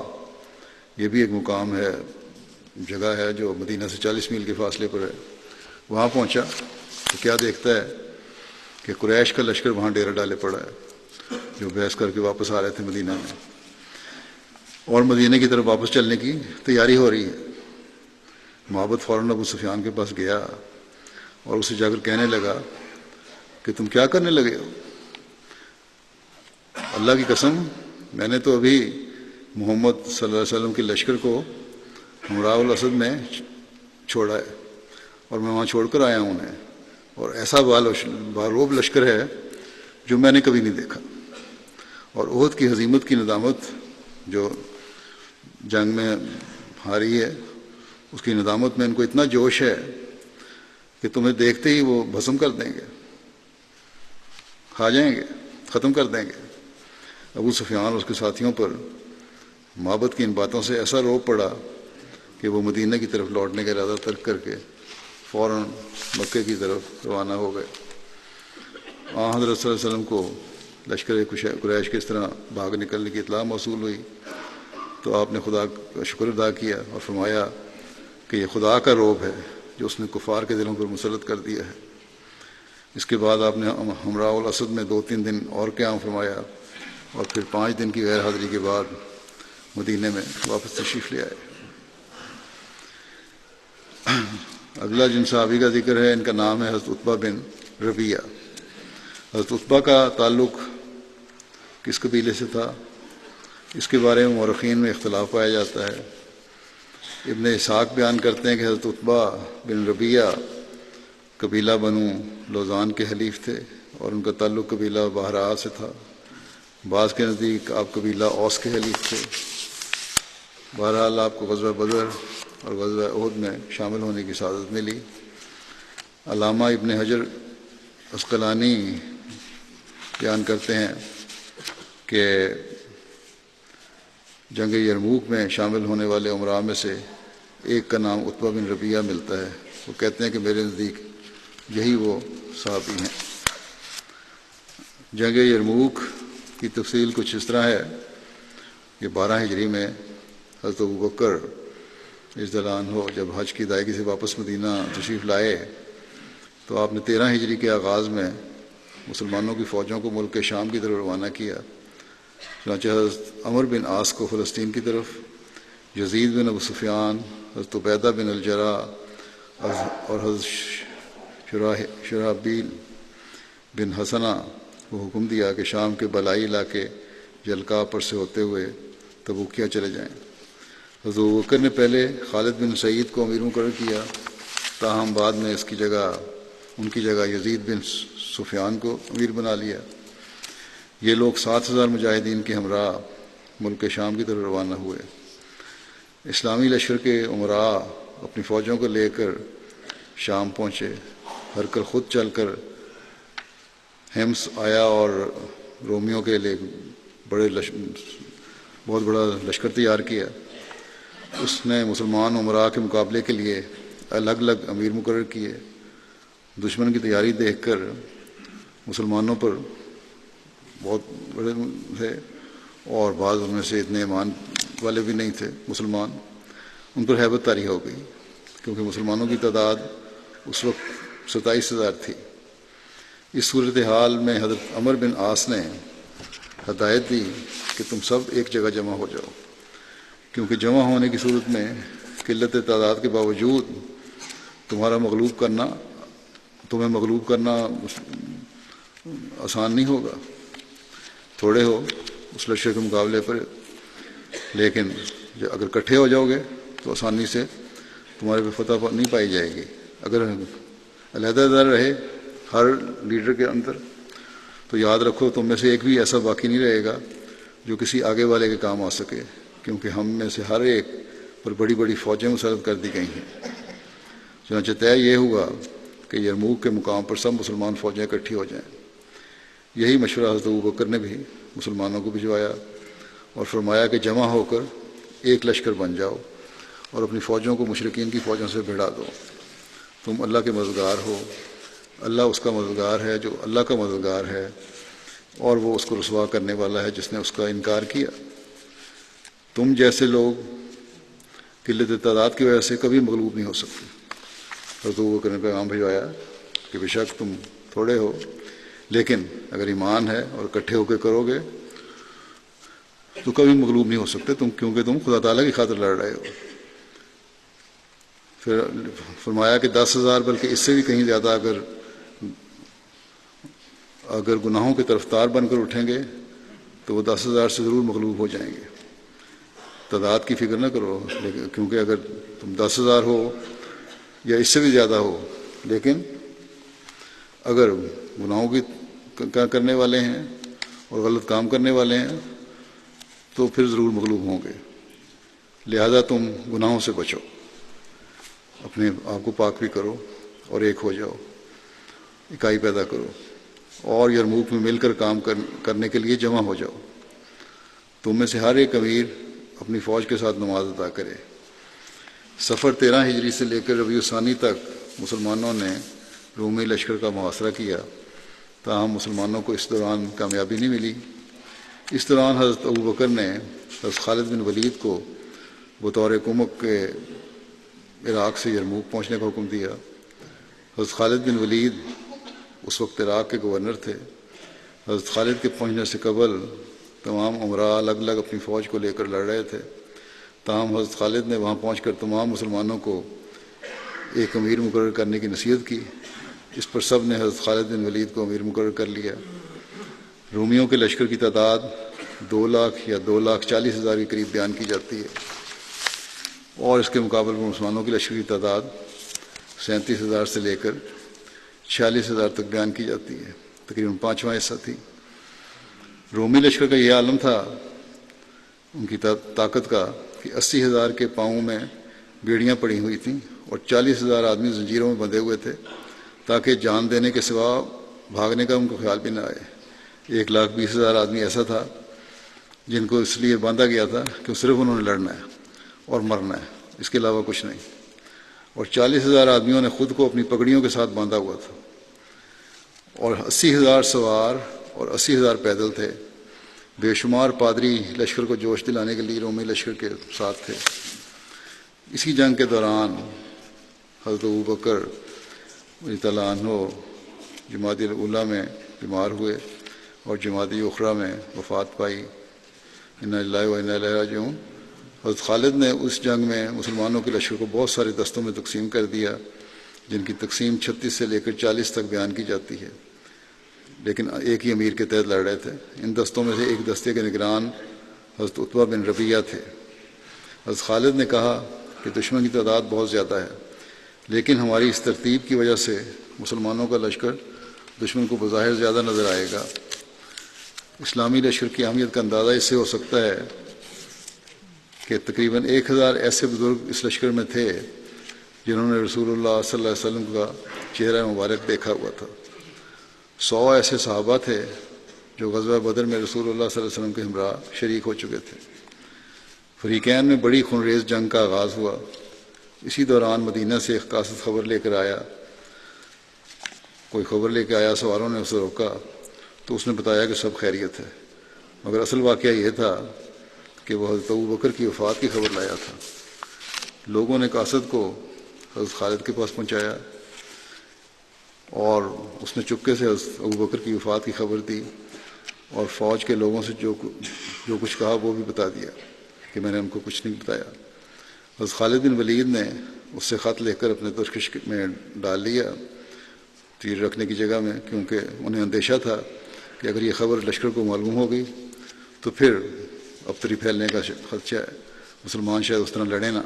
یہ بھی ایک مقام ہے، جگہ ہے جو مدینہ سے 40 میل کے فاصلے پر ہے، وہاں پہنچا تو کیا دیکھتا ہے کہ قریش کا لشکر وہاں ڈیرا ڈالے پڑا ہے، جو بحث کر کے واپس آ رہے تھے مدینہ میں، اور مدینہ کی طرف واپس چلنے کی تیاری ہو رہی ہے۔ معبد فوراً ابو سفیان کے پاس گیا اور اسے جا کر کہنے لگا کہ تم کیا کرنے لگے ہو؟ اللہ کی قسم، میں نے تو ابھی محمد صلی اللہ علیہ وسلم کے لشکر کو ہمراہ الاسد میں چھوڑا ہے، اور میں وہاں چھوڑ کر آیا ہوں انہیں، اور ایسا باروب لشکر ہے جو میں نے کبھی نہیں دیکھا، اور احد کی ہزیمت کی ندامت جو جنگ میں ہاری ہے اس کی ندامت میں ان کو اتنا جوش ہے کہ تمہیں دیکھتے ہی وہ بھسم کر دیں گے، کھا جائیں گے، ختم کر دیں گے۔ ابو سفیان اور اس کے ساتھیوں پر معبد کی ان باتوں سے ایسا روب پڑا کہ وہ مدینہ کی طرف لوٹنے کا ارادہ ترک کر کے فوراً مکے کی طرف روانہ ہو گئے۔ حضرت صلی اللہ علیہ وسلم کو لشکر قریش کے اس طرح بھاگ نکلنے کی اطلاع موصول ہوئی تو آپ نے خدا کا شکر ادا کیا اور فرمایا کہ یہ خدا کا روب ہے جو اس نے کفار کے دلوں پر مسلط کر دیا ہے۔ اس کے بعد آپ نے ہمراہ الاسد میں 2-3 دن اور قیام فرمایا اور پھر 5 دن کی غیر حاضری کے بعد مدینے میں واپس تشریف لے آئے۔ اگلا جن صحابی کا ذکر ہے ان کا نام ہے حضرت عتبہ بن ربیعہ۔ حضرت عتبہ کا تعلق کس قبیلے سے تھا، اس کے بارے میں مورخین میں اختلاف پایا جاتا ہے۔ ابن اسحاق بیان کرتے ہیں کہ حضرت عتبہ بن ربیعہ قبیلہ بنو لوزان کے حلیف تھے اور ان کا تعلق قبیلہ بہراء سے تھا۔ بعض کے نزدیک آپ قبیلہ اوس کے حلیف تھے۔ بہرحال آپ کو غزوہ بدر اور غزوہ احد میں شامل ہونے کی سعادت ملی۔ علامہ ابن حجر عسقلانی بیان کرتے ہیں کہ جنگ یرموک میں شامل ہونے والے عمراء میں سے ایک کا نام عتبہ بن ربیعہ ملتا ہے۔ وہ کہتے ہیں کہ میرے نزدیک یہی وہ صحابی ہیں۔ جنگ یرموک کی تفصیل کچھ اس طرح ہے کہ 12 ہجری میں حضرت ابوبکر رضی اللہ عنہ جب حج کی ادائیگی سے واپس مدینہ تشریف لائے تو آپ نے 13 ہجری کے آغاز میں مسلمانوں کی فوجوں کو ملک شام کی طرف روانہ کیا۔ چنانچہ حضرت عمر بن عاص کو فلسطین کی طرف، یزید بن ابو سفیان، حضرت عبیدہ بن الجراح اور حضرت شرحبیل بن حسنہ کو حکم دیا کہ شام کے بالائی علاقے جلکا پر سے ہوتے ہوئے تبوکیہ چلے جائیں۔ حضرت ابوبکر نے پہلے خالد بن سعید کو امیر مقرر کیا، تاہم بعد میں ان کی جگہ یزید بن سفیان کو امیر بنا لیا۔ یہ لوگ 7,000 مجاہدین کے ہمراہ ملک شام کی طرف روانہ ہوئے۔ اسلامی لشکر کے امراء اپنی فوجوں کو لے کر شام پہنچے۔ ہرقل خود چل کر ہمس آیا اور رومیوں کے لیے بہت بڑا لشکر تیار کیا۔ اس نے مسلمان امراء کے مقابلے کے لیے الگ الگ امیر مقرر کیے۔ دشمن کی تیاری دیکھ کر مسلمانوں پر بہت بڑے تھے اور بعض ان میں سے اتنے ایمان والے بھی نہیں تھے مسلمان، ان پر ہیبت طاری ہو گئی کیونکہ مسلمانوں کی تعداد اس وقت 27,000 تھی۔ اس صورتحال میں حضرت عمر بن عاص نے ہدایت دی کہ تم سب ایک جگہ جمع ہو جاؤ، کیونکہ جمع ہونے کی صورت میں قلت تعداد کے باوجود تمہیں مغلوب کرنا آسان نہیں ہوگا۔ تھوڑے ہو اس لشکر کے مقابلے پر، لیکن اگر اکٹھے ہو جاؤ گے تو آسانی سے تمہارے پہ فتح نہیں پائی جائے گی۔ اگر علیحدہ رہے ہر لیڈر کے اندر تو یاد رکھو تم میں سے ایک بھی ایسا باقی نہیں رہے گا جو کسی آگے والے کے کام آ سکے، کیونکہ ہم میں سے ہر ایک پر بڑی بڑی فوجیں مسلط کر دی گئی ہیں۔ چنانچہ طے یہ ہوا کہ یرموک کے مقام پر سب مسلمان فوجیں اکٹھی ہو جائیں۔ یہی مشورہ حضرت ابوبکر نے بھی مسلمانوں کو بھجوایا اور فرمایا کہ جمع ہو کر ایک لشکر بن جاؤ اور اپنی فوجوں کو مشرکین کی فوجوں سے بھڑا دو۔ تم اللہ کے مددگار ہو، اللہ اس کا مددگار ہے جو اللہ کا مددگار ہے، اور وہ اس کو رسوا کرنے والا ہے جس نے اس کا انکار کیا۔ تم جیسے لوگ قلت تعداد کی وجہ سے کبھی مغلوب نہیں ہو سکتے۔ حضرت ابوبکر نے پیغام بھجوایا کہ بے شک تم تھوڑے ہو، لیکن اگر ایمان ہے اور اکٹھے ہو کے کرو گے تو کبھی مغلوب نہیں ہو سکتے، کیونکہ تم خدا تعالیٰ کی خاطر لڑ رہے ہو۔ پھر فرمایا کہ 10,000 بلکہ اس سے بھی کہیں زیادہ اگر گناہوں کی طرفدار بن کر اٹھیں گے تو وہ 10,000 سے ضرور مغلوب ہو جائیں گے۔ تعداد کی فکر نہ کرو، لیکن کیونکہ اگر تم 10,000 ہو یا اس سے بھی زیادہ ہو، لیکن اگر گناہوں کی کرنے والے ہیں اور غلط کام کرنے والے ہیں تو پھر ضرور مغلوب ہوں گے۔ لہذا تم گناہوں سے بچو، اپنے آپ کو پاک بھی کرو اور ایک ہو جاؤ، اکائی پیدا کرو اور یرموک میں مل کر کام کرنے کے لیے جمع ہو جاؤ۔ تم میں سے ہر ایک امیر اپنی فوج کے ساتھ نماز ادا کرے۔ سفر 13 ہجری سے لے کر ربیع الثانی تک مسلمانوں نے رومی لشکر کا محاصرہ کیا، تاہم مسلمانوں کو اس دوران کامیابی نہیں ملی۔ اس دوران حضرت ابوبکر نے حضرت خالد بن ولید کو بطور کمک کے عراق سے یرموک پہنچنے کا حکم دیا۔ حضرت خالد بن ولید اس وقت عراق کے گورنر تھے۔ حضرت خالد کے پہنچنے سے قبل تمام امراء الگ الگ اپنی فوج کو لے کر لڑ رہے تھے، تاہم حضرت خالد نے وہاں پہنچ کر تمام مسلمانوں کو ایک امیر مقرر کرنے کی نصیحت کی اس پر سب نے حضرت خالد بن ولید کو امیر مقرر کر لیا۔ رومیوں کے لشکر کی تعداد 2 لاکھ یا 2,40,000 کے قریب بیان کی جاتی ہے، اور اس کے مقابلے میں مسلمانوں کے لشکر کی تعداد 37,000 سے لے کر 46,000 تک بیان کی جاتی ہے، تقریباً 5واں حصہ تھی۔ رومی لشکر کا یہ عالم تھا ان کی طاقت کا کہ 80,000 کے پاؤں میں بیڑیاں پڑی ہوئی تھیں اور 40,000 آدمی زنجیروں میں بندھے ہوئے تھے، تاکہ جان دینے کے سوا بھاگنے کا ان کو خیال بھی نہ آئے۔ 1,20,000 آدمی ایسا تھا جن کو اس لیے باندھا گیا تھا کہ صرف انہوں نے لڑنا ہے اور مرنا ہے، اس کے علاوہ کچھ نہیں، اور 40,000 آدمیوں نے خود کو اپنی پگڑیوں کے ساتھ باندھا ہوا تھا، اور 80,000 سوار اور 80,000 پیدل تھے۔ بے شمار پادری لشکر کو جوش دلانے کے لیے رومی لشکر کے ساتھ تھے۔ اسی جنگ کے دوران حضرت ابوبکر رضی اللہ عنہ جمادی الاولیٰ میں بیمار ہوئے اور جمادی اخریٰ میں وفات پائی۔ انا للہ و انا الیہ راجعون۔ حضرت خالد نے اس جنگ میں مسلمانوں کے لشکر کو بہت سارے دستوں میں تقسیم کر دیا، جن کی تقسیم 36 سے لے کر 40 تک بیان کی جاتی ہے، لیکن ایک ہی امیر کے تحت لڑ رہے تھے۔ ان دستوں میں سے ایک دستے کے نگران حضرت عتبہ بن ربیعہ تھے۔ حضرت خالد نے کہا کہ دشمن کی تعداد بہت زیادہ ہے، لیکن ہماری اس ترتیب کی وجہ سے مسلمانوں کا لشکر دشمن کو بظاہر زیادہ نظر آئے گا۔ اسلامی لشکر کی اہمیت کا اندازہ اس سے ہو سکتا ہے کہ تقریباً 1,000 ایسے بزرگ اس لشکر میں تھے جنہوں نے رسول اللہ صلی اللہ علیہ وسلم کا چہرہ مبارک دیکھا ہوا تھا۔ 100 ایسے صحابہ تھے جو غزوہ بدر میں رسول اللہ صلی اللہ علیہ وسلم کے ہمراہ شریک ہو چکے تھے۔ فریقین میں بڑی خونریز جنگ کا آغاز ہوا۔ اسی دوران مدینہ سے ایک قاصد خبر لے کر آیا، کوئی خبر لے کے آیا، سواروں نے اسے روکا تو اس نے بتایا کہ سب خیریت ہے، مگر اصل واقعہ یہ تھا کہ وہ حضرت ابوبکر کی وفات کی خبر لایا تھا۔ لوگوں نے قاصد کو حضرت خالد کے پاس پہنچایا اور اس نے چپکے سے حضرت ابوبکر کی وفات کی خبر دی، اور فوج کے لوگوں سے جو کچھ کہا وہ بھی بتا دیا کہ میں نے ان کو کچھ نہیں بتایا۔ حضرت خالد بن ولید نے اس سے خط لکھ کر اپنے ترکش میں ڈال لیا، تیر رکھنے کی جگہ میں، کیونکہ انہیں اندیشہ تھا کہ اگر یہ خبر لشکر کو معلوم ہو گئی تو پھر ابتری پھیلنے کا خدشہ ہے، مسلمان شاید اس طرح لڑیں نہ۔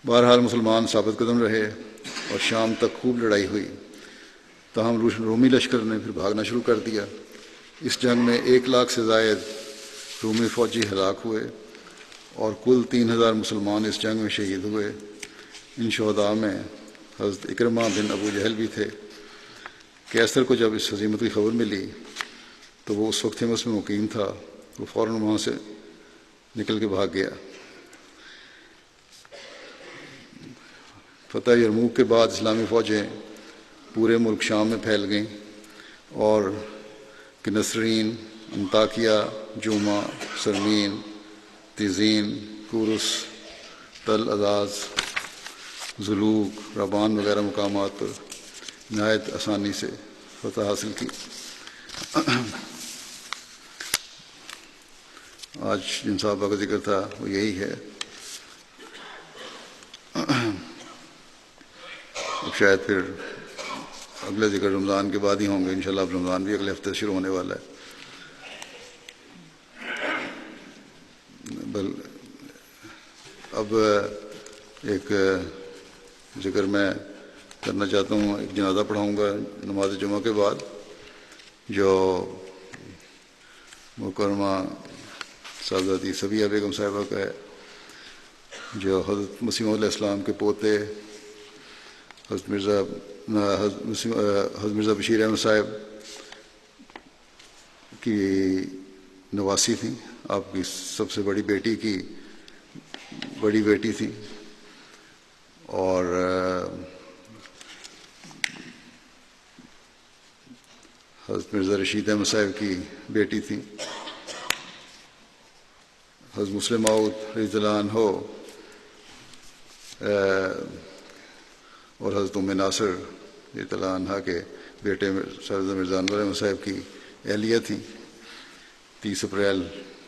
بہرحال مسلمان ثابت قدم رہے اور شام تک خوب لڑائی ہوئی، تاہم رومی لشکر نے پھر بھاگنا شروع کر دیا۔ اس جنگ میں 1 لاکھ سے زائد رومی فوجی ہلاک ہوئے اور کل 3,000 مسلمان اس جنگ میں شہید ہوئے۔ ان شہداء میں حضرت اکرمہ بن ابو جہل بھی تھے۔ کیسر کو جب اس ہزیمت کی خبر ملی تو وہ اس وقت ہمس میں مقیم تھا، وہ فوراً وہاں سے نکل کے بھاگ گیا۔ فتح یرموک کے بعد اسلامی فوجیں پورے ملک شام میں پھیل گئیں اور کنسرین، انطاکیہ، جوما، سرمین، تیزین، کورس، تل عزاز، زلوک، رابان وغیرہ مقامات پر نہایت آسانی سے فتح حاصل کی۔ آج جن صحابہ کا ذکر تھا وہ یہی ہے۔ اب شاید پھر اگلے ذکر رمضان کے بعد ہی ہوں گے انشاءاللہ۔ اب رمضان بھی اگلے ہفتے شروع ہونے والا ہے۔ اب ایک ذکر میں کرنا چاہتا ہوں، ایک جنازہ پڑھاؤں گا نماز جمعہ کے بعد، جو مکرمہ صاحبزادی صفیہ بیگم صاحبہ کا ہے، جو حضرت مسیح علیہ السلام کے پوتے حضرت مرزا بشیر احمد صاحب کی نواسی تھیں۔ آپ کی سب سے بڑی بیٹی کی بڑی بیٹی تھی، اور حضرت مرزا رشید احمد صاحب کی بیٹی تھی۔ حضرت مسلم موعود رضی اللہ عنہ اور حضرت ام ناصر رضی اللہ عنہ کے بیٹے مرزا انور احمد صاحب کی اہلیہ تھیں۔ 30 اپریل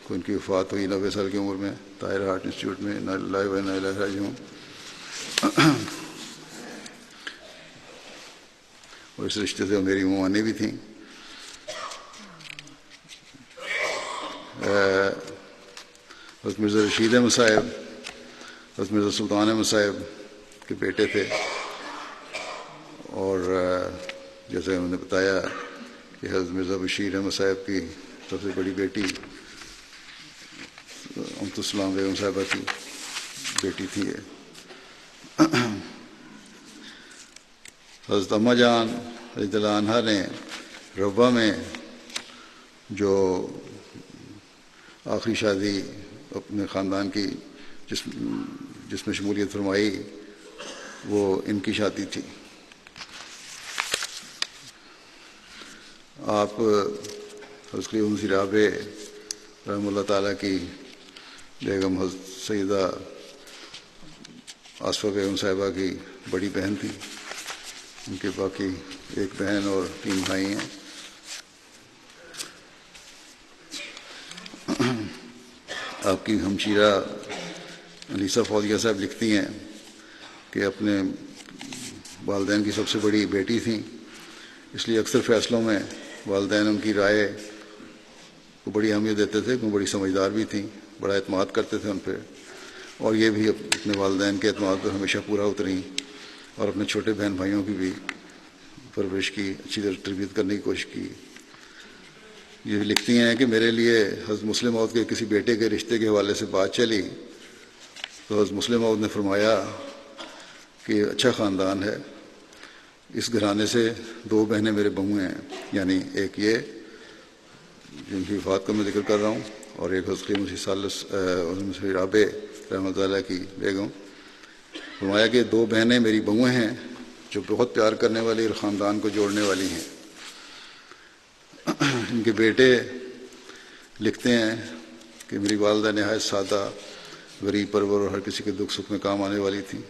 کو ان کی وفات ہوئی 90 سال کی عمر میں، طاہر ہارٹ انسٹیٹیوٹ میں۔ انا للہ و انا الیہ راجعون۔ اور اس رشتے سے میری ممانی بھی تھیں. حضرت مرزا رشید احمد صاحب حضرت مرزا سلطان احمد صاحب کے بیٹے تھے، اور جیسے انہوں نے بتایا کہ حضرت مرزا بشیر احمد صاحب کی سب سے بڑی بیٹی امت السلام بیگم صاحبہ کی بیٹی تھی یہ. حضرت اماں جان رضی اللہ عنہا نے ربوہ میں جو آخری شادی اپنے خاندان کی جس میں شمولیت فرمائی وہ ان کی شادی تھی. آپ حضرت خلیفہ رابع رحمہ اللہ تعالیٰ کی بیگم حضرت سیدہ آصفہ بیگم صاحبہ کی بڑی بہن تھی. ان کے باقی ایک بہن اور 3 بھائی ہیں. آپ کی ہمشیرہ انیسہ فوزیہ صاحب لکھتی ہیں کہ اپنے والدین کی سب سے بڑی بیٹی تھیں، اس لیے اکثر فیصلوں میں والدین ان کی رائے کو بڑی اہمیت دیتے تھے، کیونکہ بڑی سمجھدار بھی تھیں، بڑا اعتماد کرتے تھے ان پہ، اور یہ بھی اپنے والدین کے اعتماد پر ہمیشہ پورا اتریں، اور اپنے چھوٹے بہن بھائیوں کی بھی پرورش کی، اچھی طرح تربیت کرنے کی کوشش کی. یہ لکھتی ہیں کہ میرے لیے حضرت مسلم موعود کے کسی بیٹے کے رشتے کے حوالے سے بات چلی تو حضرت مسلم موعود نے فرمایا کہ اچھا خاندان ہے، اس گھرانے سے 2 بہنیں میرے بہویں ہیں، یعنی ایک یہ جن کی وفات کا میں ذکر کر رہا ہوں، اور ایک حضرت خلیفہ مسیح رابع رحمۃ اللہ کی بیگم. فرمایا کہ 2 بہنیں میری بہویں ہیں جو بہت پیار کرنے والی اور خاندان کو جوڑنے والی ہیں. ان کے بیٹے لکھتے ہیں کہ میری والدہ نہایت سادہ، غریب پرور اور ہر کسی کے دکھ سکھ میں کام آنے والی تھیں.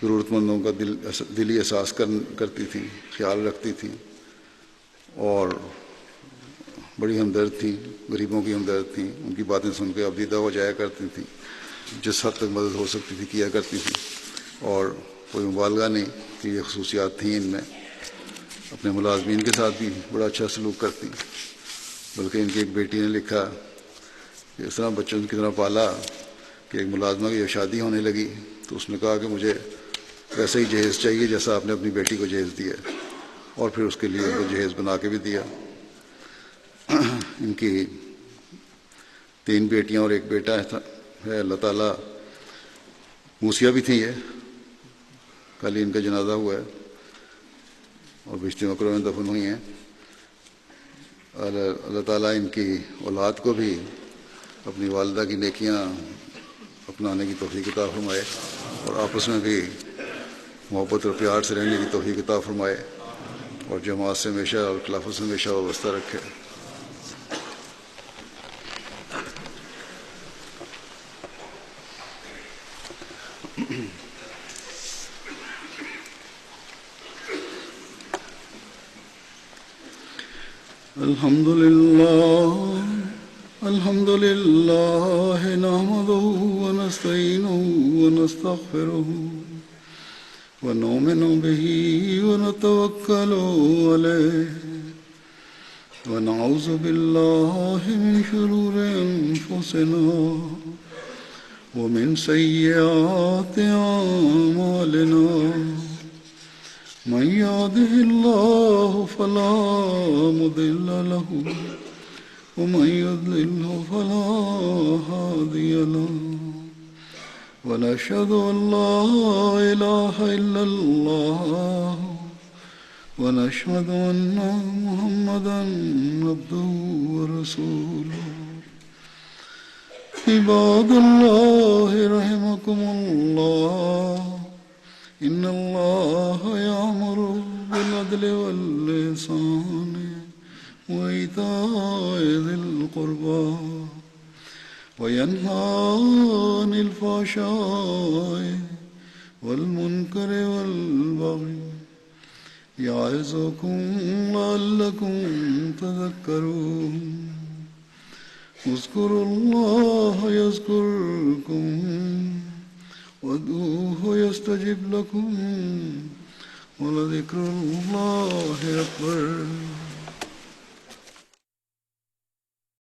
ضرورت مندوں کا دلی احساس کرتی تھیں، خیال رکھتی تھیں، اور بڑی ہمدرد تھیں، غریبوں کی ہمدرد تھیں. ان کی باتیں سن کے ابدیدہ ہو جایا کرتی تھیں، جس حد تک مدد ہو سکتی تھی کیا کرتی تھی، اور کوئی مبالغہ نہیں کہ یہ خصوصیات تھیں ان میں. اپنے ملازمین کے ساتھ بھی بڑا اچھا سلوک کرتی. بلکہ ان کی ایک بیٹی نے لکھا کہ اس طرح بچوں کی طرح پالا کہ ایک ملازمہ کی جب شادی ہونے لگی تو اس نے کہا کہ مجھے ویسا ہی جہیز چاہیے جیسا آپ نے اپنی بیٹی کو جہیز دیا، اور پھر اس کے لیے ان کو جہیز بنا کے بھی دیا. ان کی 3 بیٹیاں اور ایک بیٹا ہے. اللہ تعالیٰ موسیہ بھی تھیں، یہ کل ہی ان کا جنازہ ہوا ہے اور بشتی مکرمہ میں دفن ہوئی ہیں. اللہ تعالیٰ ان کی اولاد کو بھی اپنی والدہ کی نیکیاں اپنانے کی توفیق عطا فرمائے، اور آپس میں بھی محبت اور پیار سے رہنے کی توفیق عطا فرمائے، اور جماعت سے ہمیشہ اور خلافت سے ہمیشہ وابستہ رکھے. الحمد لله نحمده ونستعينه ونستغفره ونؤمن به ونتوكل عليه ونعوذ بالله من شرور أنفسنا ومن سيئات أعمالنا. من يهده الله فلا مضل له ومن يضلل فلا هادي له. ونشهد أن لا إله إلا الله ونشهد أن محمدا عبده ورسوله. عباد الله رحمكم الله، إن الله يأمر بالعدل والإحسان وإيتاء ذي القربى وينهى عن الفحشاء والمنكر والبغي يعظكم لعلكم تذكرون. اذكروا الله يذكركم وادعوه يستجب لكم ولذكر الله أكبر.